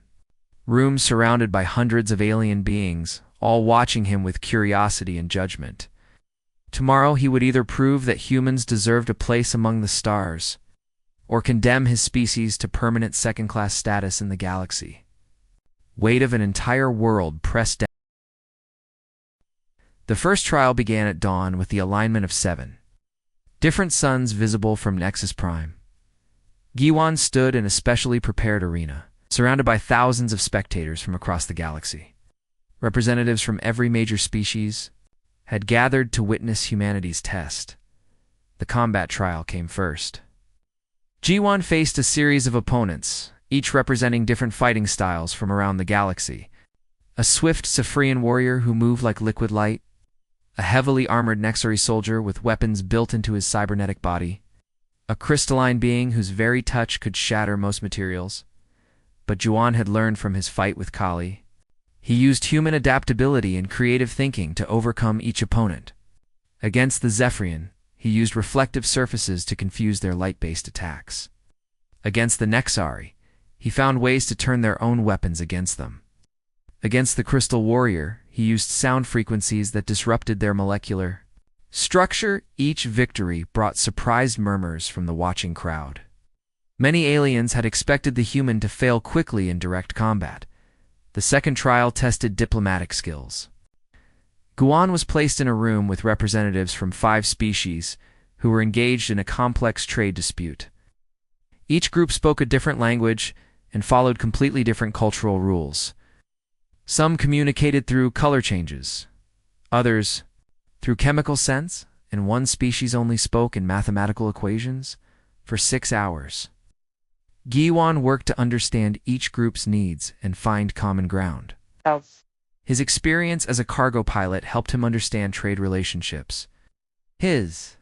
room surrounded by hundreds of alien beings, all watching him with curiosity and judgment. Tomorrow he would either prove that humans deserved a place among the stars, or condemn his species to permanent second-class status in the galaxy. Weight of an entire world pressed down. The first trial began at dawn with the alignment of 7 different suns visible from Nexus Prime. Giwan stood in a specially prepared arena, surrounded by thousands of spectators from across the galaxy. Representatives from every major species had gathered to witness humanity's test. The combat trial came first. Giwan faced a series of opponents, each representing different fighting styles from around the galaxy. A swift Saphrian warrior who moved like liquid light, a heavily armored Nexari soldier with weapons built into his cybernetic body, a crystalline being whose very touch could shatter most materials. But Juan had learned from his fight with Kali. He used human adaptability and creative thinking to overcome each opponent. Against the Zephyrian, he used reflective surfaces to confuse their light-based attacks. Against the Nexari, he found ways to turn their own weapons against them. Against the Crystal Warrior, he used sound frequencies that disrupted their molecular structure. Each victory brought surprised murmurs from the watching crowd. Many aliens had expected the human to fail quickly in direct combat. The second trial tested diplomatic skills. Guan was placed in a room with representatives from 5 species who were engaged in a complex trade dispute. Each group spoke a different language and followed completely different cultural rules. Some communicated through color changes, others through chemical sense, and one species only spoke in mathematical equations for 6 hours. Giwan worked to understand each group's needs and find common ground. His experience as a cargo pilot helped him understand trade relationships. His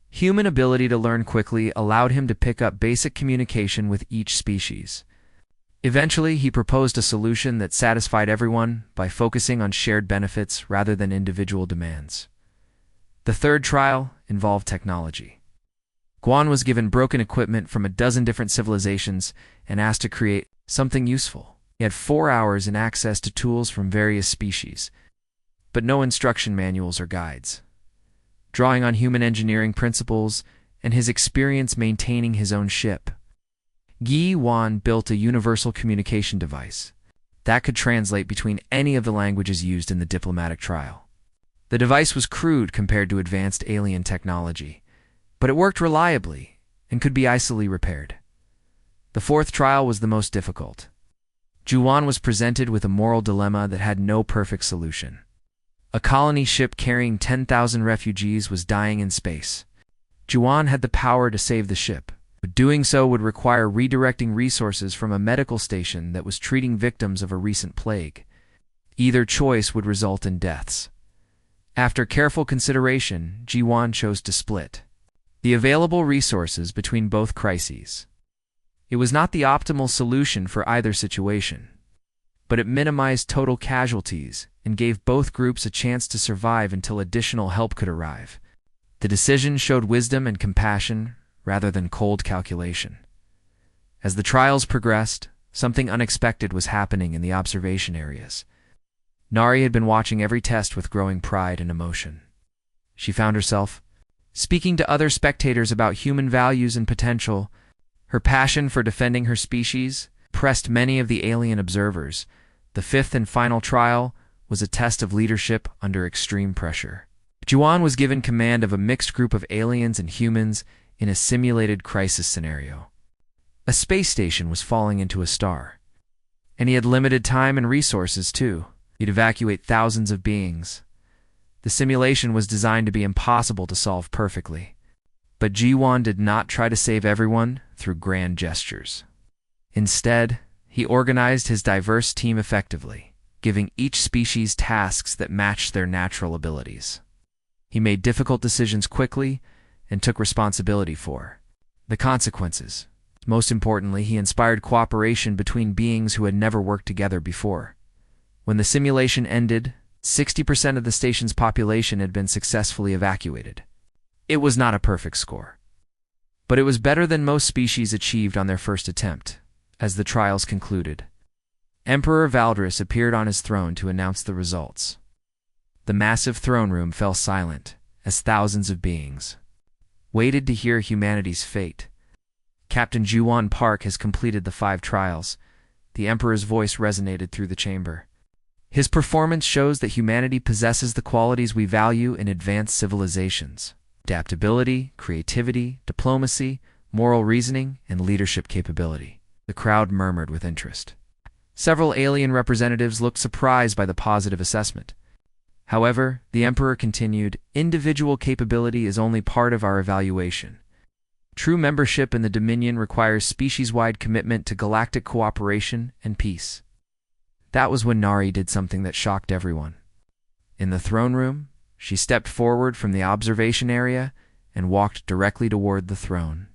human ability to learn quickly allowed him to pick up basic communication with each species. Eventually, he proposed a solution that satisfied everyone by focusing on shared benefits rather than individual demands. The third trial involved technology. Guan was given broken equipment from a dozen different civilizations and asked to create something useful. He had 4 hours and access to tools from various species, but no instruction manuals or guides. Drawing on human engineering principles and his experience maintaining his own ship, Giwan built a universal communication device that could translate between any of the languages used in the diplomatic trial. The device was crude compared to advanced alien technology, but it worked reliably and could be easily repaired. The fourth trial was the most difficult. Juwan was presented with a moral dilemma that had no perfect solution. A colony ship carrying 10,000 refugees was dying in space. Juwan had the power to save the ship, but doing so would require redirecting resources from a medical station that was treating victims of a recent plague. Either choice would result in deaths. After careful consideration, Juwan chose to split the available resources between both crises. It was not the optimal solution for either situation, but it minimized total casualties and gave both groups a chance to survive until additional help could arrive. The decision showed wisdom and compassion rather than cold calculation. As the trials progressed, something unexpected was happening in the observation areas. Nari had been watching every test with growing pride and emotion. She found herself speaking to other spectators about human values and potential. Her passion for defending her species impressed many of the alien observers. The fifth and final trial was a test of leadership under extreme pressure. Juwan was given command of a mixed group of aliens and humans, in a simulated crisis scenario. A space station was falling into a star, and he had limited time and resources too. He'd evacuate thousands of beings. The simulation was designed to be impossible to solve perfectly, but G1 did not try to save everyone through grand gestures. Instead, he organized his diverse team effectively, giving each species tasks that matched their natural abilities. He made difficult decisions quickly and took responsibility for the consequences. Most importantly, he inspired cooperation between beings who had never worked together before. When the simulation ended, 60% of the station's population had been successfully evacuated. It was not a perfect score, but it was better than most species achieved on their first attempt. As the trials concluded, Emperor Valdris appeared on his throne to announce the results. The massive throne room fell silent as thousands of beings waited to hear humanity's fate. Captain Juwan Park has completed the 5 trials. The Emperor's voice resonated through the chamber. His performance shows that humanity possesses the qualities we value in advanced civilizations: adaptability, creativity, diplomacy, moral reasoning, and leadership capability. The crowd murmured with interest. Several alien representatives looked surprised by the positive assessment. However, the Emperor continued, "Individual capability is only part of our evaluation. True membership in the Dominion requires species-wide commitment to galactic cooperation and peace." That was when Nari did something that shocked everyone. In the throne room, she stepped forward from the observation area and walked directly toward the throne.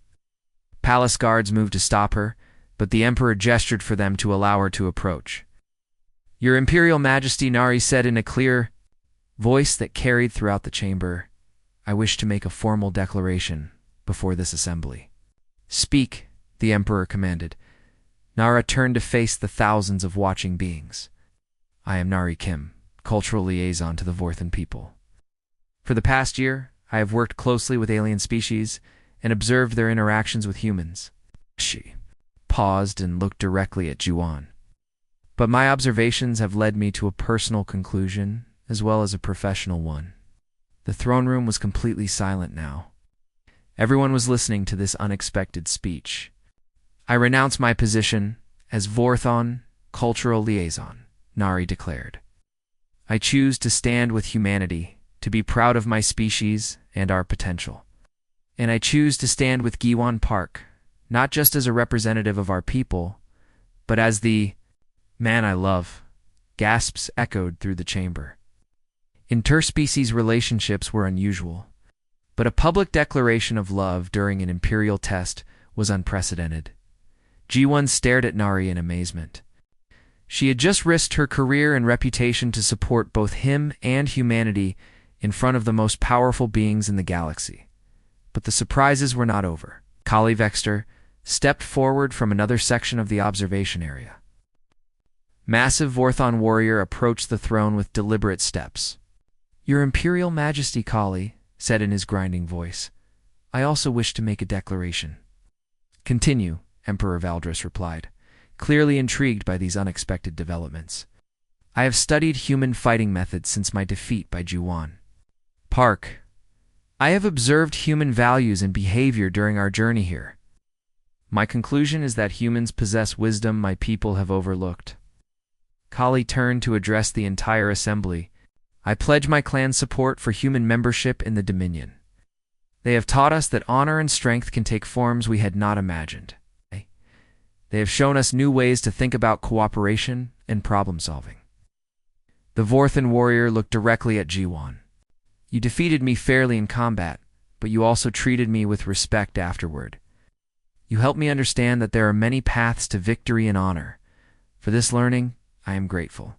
Palace guards moved to stop her, but the Emperor gestured for them to allow her to approach. "Your Imperial Majesty," Nari said in a clear voice that carried throughout the chamber, "I wish to make a formal declaration before this assembly." "Speak," the Emperor commanded. Nara turned to face the thousands of watching beings. "I am Nari Kim, cultural liaison to the Vorthan people. For the past year, I have worked closely with alien species and observed their interactions with humans." She paused and looked directly at Juwan. "But my observations have led me to a personal conclusion as well as a professional one." The throne room was completely silent now. Everyone was listening to this unexpected speech. "I renounce my position as Vorthon cultural liaison," Nari declared. "I choose to stand with humanity, to be proud of my species and our potential. And I choose to stand with Giwan Park, not just as a representative of our people, but as the man I love." Gasps echoed through the chamber. Interspecies relationships were unusual, but a public declaration of love during an imperial test was unprecedented. G1 stared at Nari in amazement. She had just risked her career and reputation to support both him and humanity in front of the most powerful beings in the galaxy. But the surprises were not over. Kali Vexter stepped forward from another section of the observation area. Massive Vorthon warrior approached the throne with deliberate steps. "Your Imperial Majesty," Kali said in his grinding voice, "I also wish to make a declaration." "Continue," Emperor Valdris replied, clearly intrigued by these unexpected developments. "I have studied human fighting methods since my defeat by Juwan Park. I have observed human values and behavior during our journey here. My conclusion is that humans possess wisdom my people have overlooked." Kali turned to address the entire assembly. "I pledge my clan's support for human membership in the Dominion. They have taught us that honor and strength can take forms we had not imagined. They have shown us new ways to think about cooperation and problem-solving." The Vorthan warrior looked directly at G1. "You defeated me fairly in combat, but you also treated me with respect afterward. You helped me understand that there are many paths to victory and honor. For this learning, I am grateful."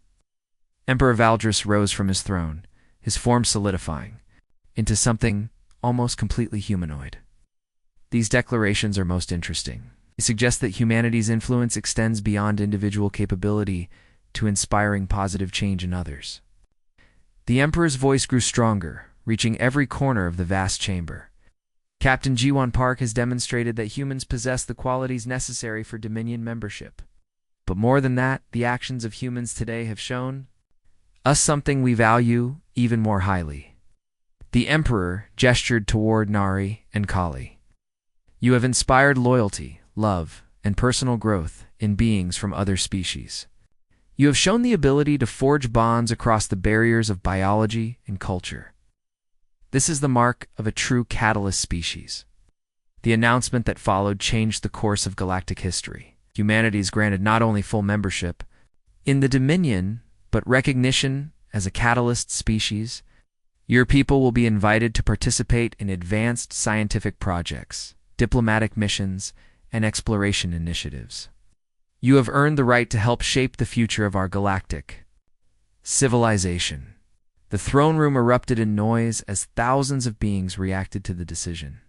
Emperor Valdris rose from his throne, his form solidifying into something almost completely humanoid. These declarations are most interesting. They suggest that humanity's influence extends beyond individual capability to inspiring positive change in others. The Emperor's voice grew stronger, reaching every corner of the vast chamber. "Captain G1 Park has demonstrated that humans possess the qualities necessary for Dominion membership. But more than that, the actions of humans today have shown us something we value even more highly." The Emperor gestured toward Nari and Kali. You have inspired loyalty, love, and personal growth in beings from other species. You have shown the ability to forge bonds across the barriers of biology and culture. This is the mark of a true catalyst species. The announcement that followed changed the course of galactic history. Humanity is granted not only full membership in the Dominion, but recognition as a catalyst species. Your people will be invited to participate in advanced scientific projects, diplomatic missions, and exploration initiatives. You have earned the right to help shape the future of our galactic civilization. The throne room erupted in noise as thousands of beings reacted to the decision.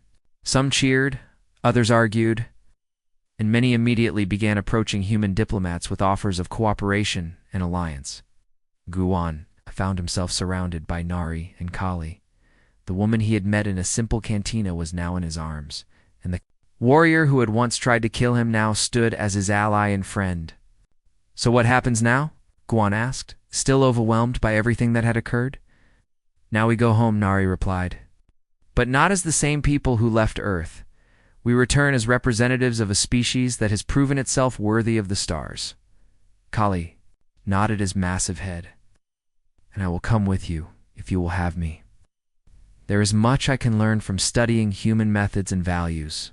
Some cheered, others argued, and many immediately began approaching human diplomats with offers of cooperation and alliance. Guan found himself surrounded by Nari and Kali. The woman he had met in a simple cantina was now in his arms, and the warrior who had once tried to kill him now stood as his ally and friend. "So what happens now?" Guan asked, still overwhelmed by everything that had occurred. "Now we go home," Nari replied. "But not as the same people who left Earth. We return as representatives of a species that has proven itself worthy of the stars." Kali nodded his massive head. "And I will come with you, if you will have me. There is much I can learn from studying human methods and values."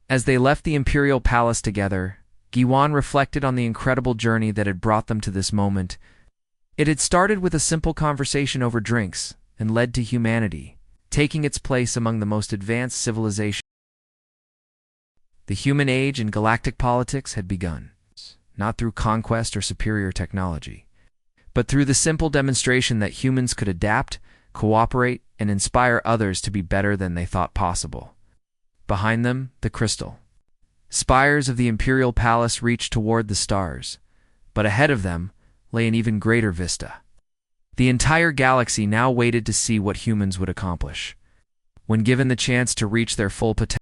As they left the imperial palace together, Guan reflected on the incredible journey that had brought them to this moment. It had started with a simple conversation over drinks and led to humanity taking its place among the most advanced civilizations. The human age in galactic politics had begun, not through conquest or superior technology, but through the simple demonstration that humans could adapt, cooperate, and inspire others to be better than they thought possible. Behind them, the crystal spires of the imperial palace reached toward the stars, but ahead of them lay an even greater vista. The entire galaxy now waited to see what humans would accomplish when given the chance to reach their full potential.